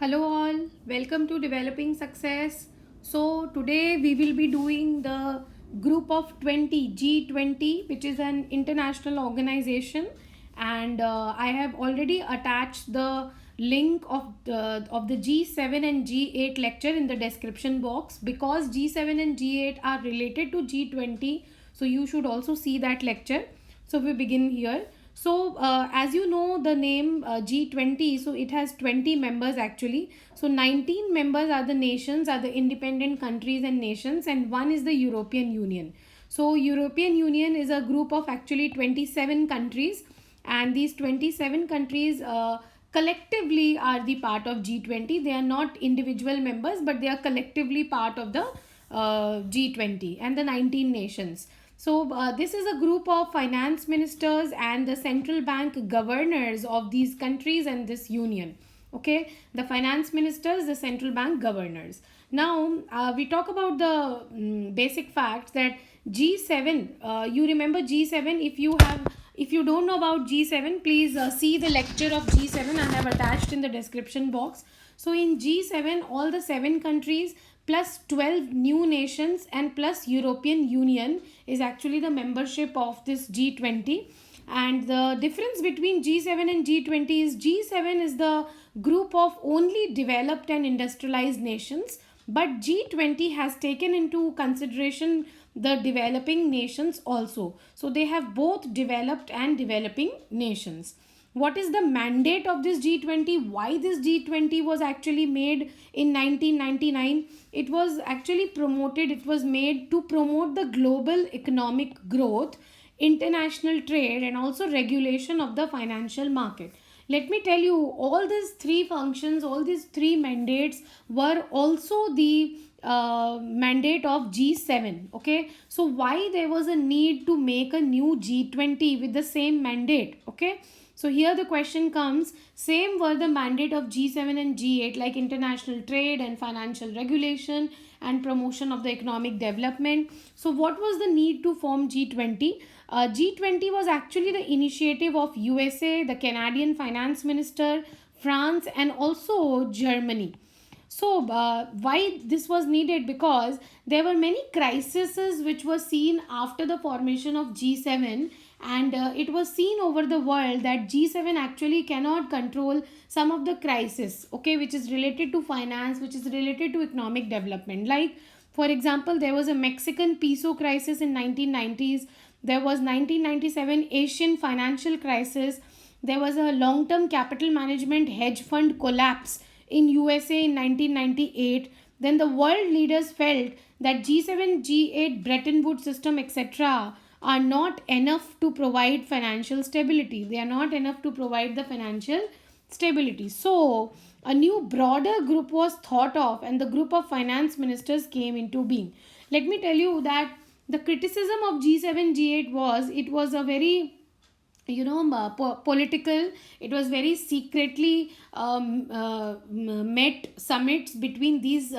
Hello all, welcome to Developing Success. So today we will be doing the group of 20 G20, which is an international organization, and I have already attached the link of the G7 and G8 lecture in the description box because G7 and G8 are related to G20, so you should also see that lecture. So we begin here. So, as you know, the name G20, so it has 20 members actually. So, 19 members are the nations, are the independent countries and nations, and one is the European Union. So, European Union is a group of actually 27 countries, and these 27 countries collectively are the part of G20. They are not individual members, but they are collectively part of the G20 and the 19 nations. So, this is a group of finance ministers and the central bank governors of these countries and this union. Okay, the finance ministers, the central bank governors. Now, we talk about the basic facts that G7. You remember G7? If you don't know about G7, please see the lecture of G7 I have attached in the description box. So, in G7, all the 7 countries plus 12 new nations and plus European Union is actually the membership of this G20. And the difference between G7 and G20 is G7 is the group of only developed and industrialized nations, but G20 has taken into consideration the developing nations also. So they have both developed and developing nations. What is the mandate of this G20? Why this G20 was actually made in 1999? It was actually promoted, it was made to promote the global economic growth, international trade, and also regulation of the financial market. Let me tell you, all these three functions, all these three mandates were also the mandate of G7. Okay, so why there was a need to make a new G20 with the same mandate? Okay, so here the question comes, same were the mandate of G7 and G8, like international trade and financial regulation and promotion of the economic development. So what was the need to form G20? G20 was actually the initiative of USA, the Canadian finance minister, France, and also Germany. So, why this was needed? Because there were many crises which were seen after the formation of G7, and it was seen over the world that G7 actually cannot control some of the crisis, okay, which is related to finance, which is related to economic development. Like, for example, there was a Mexican peso crisis in 1990s. There was 1997 Asian financial crisis. There was a long-term capital management hedge fund collapse in USA in 1998. Then the world leaders felt that G7, G8, Bretton Woods system, etc., are not enough to provide financial stability. They are not enough to provide the financial stability. So, a new broader group was thought of, and the group of finance ministers came into being. Let me tell you that the criticism of G7, G8 was it was a very political, it was very secretly met summits between these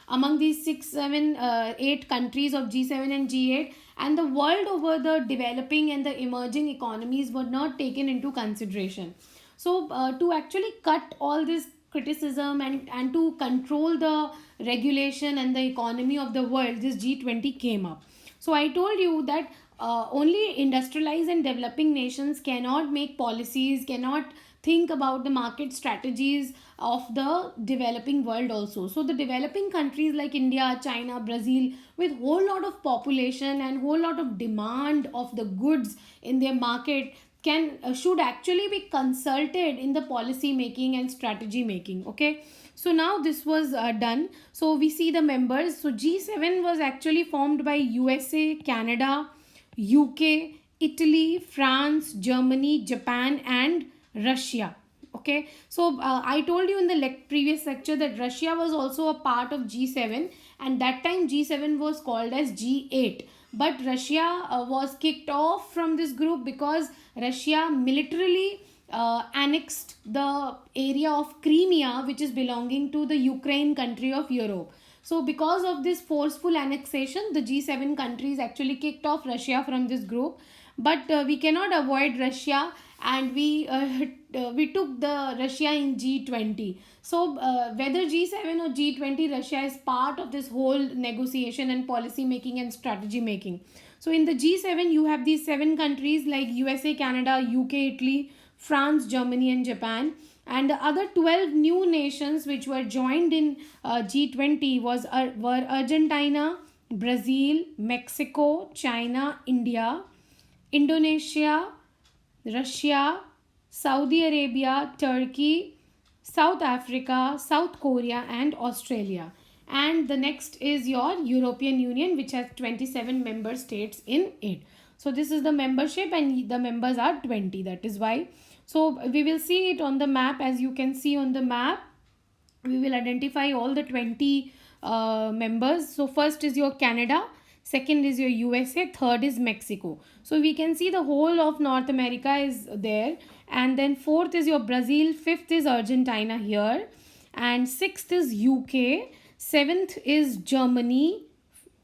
among these 6 7 8 countries of G7 and G8, and the world over, the developing and the emerging economies were not taken into consideration. So to actually cut all this criticism and to control the regulation and the economy of the world, this G20 came up. So I told you that only industrialized and developing nations cannot make policies, cannot think about the market strategies of the developing world also. So the developing countries like India, China, Brazil, with whole lot of population and whole lot of demand of the goods in their market, can should actually be consulted in the policy making and strategy making. Okay, so now this was done. So we see the members. So G7 was actually formed by USA, Canada, UK, Italy, France, Germany, Japan, and Russia. Okay, so I told you in the previous lecture that Russia was also a part of G7, and that time G7 was called as G8. But Russia was kicked off from this group because Russia militarily annexed the area of Crimea, which is belonging to the Ukraine country of Europe. So, because of this forceful annexation, the G7 countries actually kicked off Russia from this group. But we cannot avoid Russia, and we took the Russia in G20. So whether G7 or G20, Russia is part of this whole negotiation and policy making and strategy making. So in the G7, you have these 7 countries like USA, Canada, UK, Italy, France, Germany, and Japan. And the other 12 new nations which were joined in G20 were Argentina, Brazil, Mexico, China, India, Indonesia, Russia, Saudi Arabia, Turkey, South Africa, South Korea, and Australia. And the next is your European Union, which has 27 member states in it. So this is the membership, and the members are 20. That is why. So we will see it on the map. As you can see on the map, we will identify all the 20 members. So first is your Canada, second is your USA, third is Mexico. So we can see the whole of North America is there, and then fourth is your Brazil, fifth is Argentina here, and sixth is UK, seventh is Germany,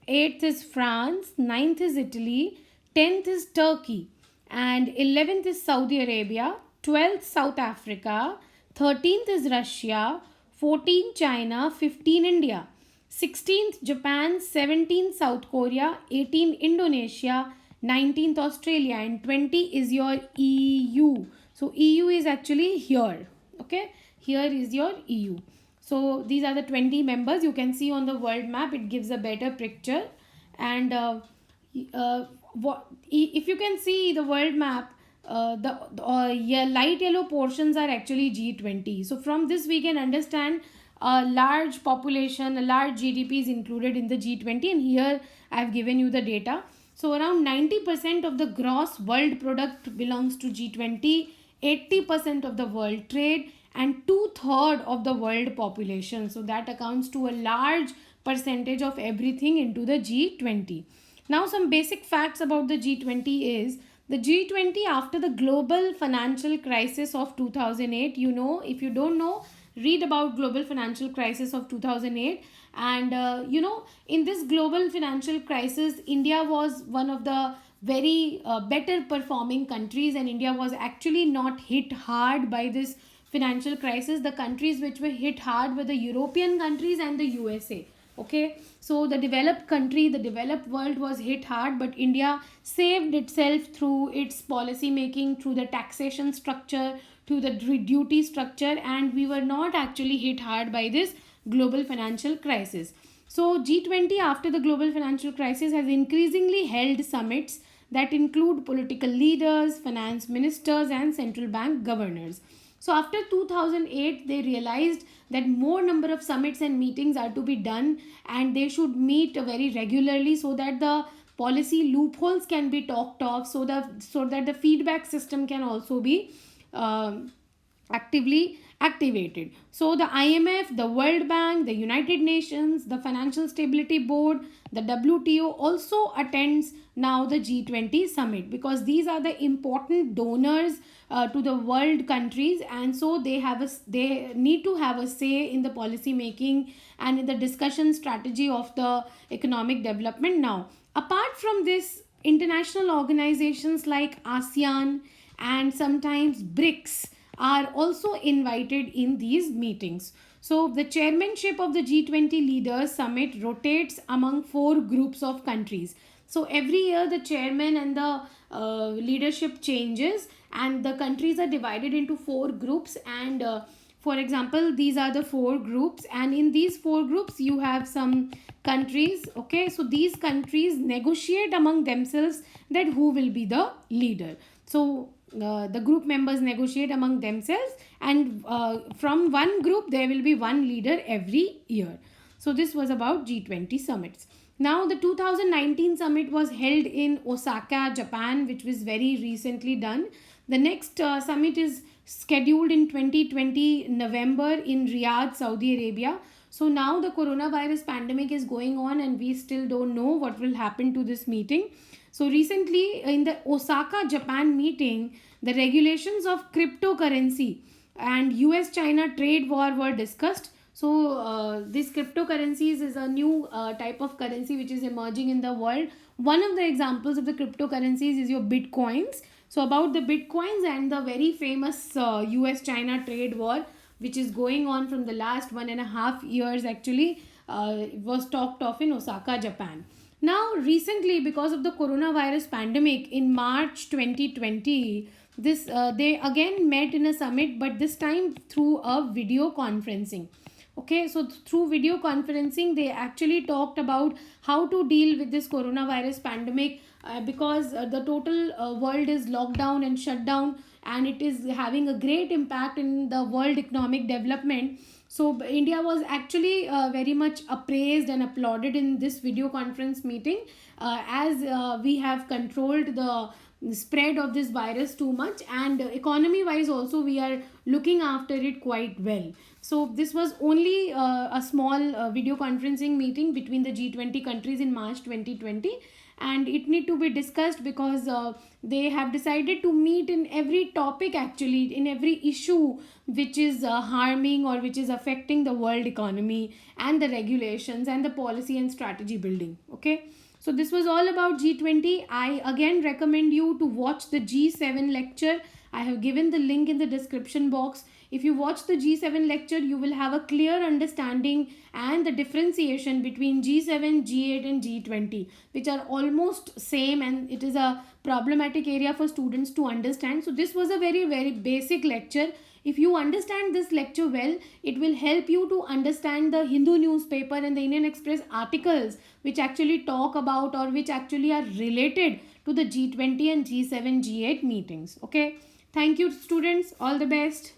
eighth is France, ninth is Italy, 10th is Turkey, and 11th is Saudi Arabia, 12th South Africa, 13th is Russia, 14th China, 15th India, 16th Japan, 17th South Korea, 18th Indonesia, 19th Australia, and 20 is your EU. So EU is actually here. Okay, here is your EU. So these are the 20 members. You can see on the world map, it gives a better picture. And if you can see the world map, the light yellow portions are actually G20. So from this we can understand a large population, a large GDP is included in the G20, and here I have given you the data. So around 90% of the gross world product belongs to G20, 80% of the world trade, and 2/3 of the world population. So that accounts to a large percentage of everything into the G20. Now some basic facts about the G20 is the G20 after the global financial crisis of 2008. You know, if you don't know, read about global financial crisis of 2008. And in this global financial crisis, India was one of the very better performing countries, and India was actually not hit hard by this financial crisis. The countries which were hit hard were the European countries and the USA. Okay, so the developed country, the developed world was hit hard, but India saved itself through its policy making, through the taxation structure, through the duty structure, and we were not actually hit hard by this global financial crisis. So G20 after the global financial crisis has increasingly held summits that include political leaders, finance ministers, and central bank governors. So after 2008, they realized that more number of summits and meetings are to be done, and they should meet very regularly so that the policy loopholes can be talked of, so that the feedback system can also be actively activated. So the IMF, the World Bank, the United Nations, the Financial Stability Board, the WTO also attends now the G20 summit, because these are the important donors to the world countries, and so they need to have a say in the policy making and in the discussion strategy of the economic development. Now, apart from this, international organizations like ASEAN and sometimes BRICS are also invited in these meetings. So the chairmanship of the G20 Leaders Summit rotates among 4 groups of countries. So every year the chairman and the leadership changes, and the countries are divided into 4 groups. And for example, these are the 4 groups, and in these 4 groups you have some countries. Okay, so these countries negotiate among themselves that who will be the leader. So the group members negotiate among themselves, and from one group there will be one leader every year. So this was about G20 summits. Now the 2019 summit was held in Osaka, Japan, which was very recently done. The next summit is scheduled in 2020 November in Riyadh, Saudi Arabia. So now the coronavirus pandemic is going on, and we still don't know what will happen to this meeting. So recently in the Osaka, Japan meeting, the regulations of cryptocurrency and US-China trade war were discussed. So this cryptocurrencies is a new type of currency which is emerging in the world. One of the examples of the cryptocurrencies is your bitcoins. So about the bitcoins and the very famous US China trade war, which is going on from the last 1.5 years actually, was talked of in Osaka, Japan. Now, recently, because of the coronavirus pandemic in March 2020, this they again met in a summit, but this time through a video conferencing. Okay, so through video conferencing, they actually talked about how to deal with this coronavirus pandemic, because the total world is locked down and shut down, and it is having a great impact in the world economic development. So India was actually very much appraised and applauded in this video conference meeting, as we have controlled the spread of this virus too much, and economy wise also we are looking after it quite well. So this was only a small video conferencing meeting between the G20 countries in March 2020, and it need to be discussed because they have decided to meet in every topic, actually in every issue which is harming or which is affecting the world economy, and the regulations and the policy and strategy building. Okay, so this was all about G20. I again recommend you to watch the G7 lecture. I have given the link in the description box. If you watch the G7 lecture, you will have a clear understanding and the differentiation between G7, G8 and G20, which are almost same, and it is a problematic area for students to understand. So this was a very, very basic lecture. If you understand this lecture well, it will help you to understand the Hindu newspaper and the Indian Express articles which actually talk about or which actually are related to the G20 and G7, G8 meetings. Okay. Thank you, students. All the best.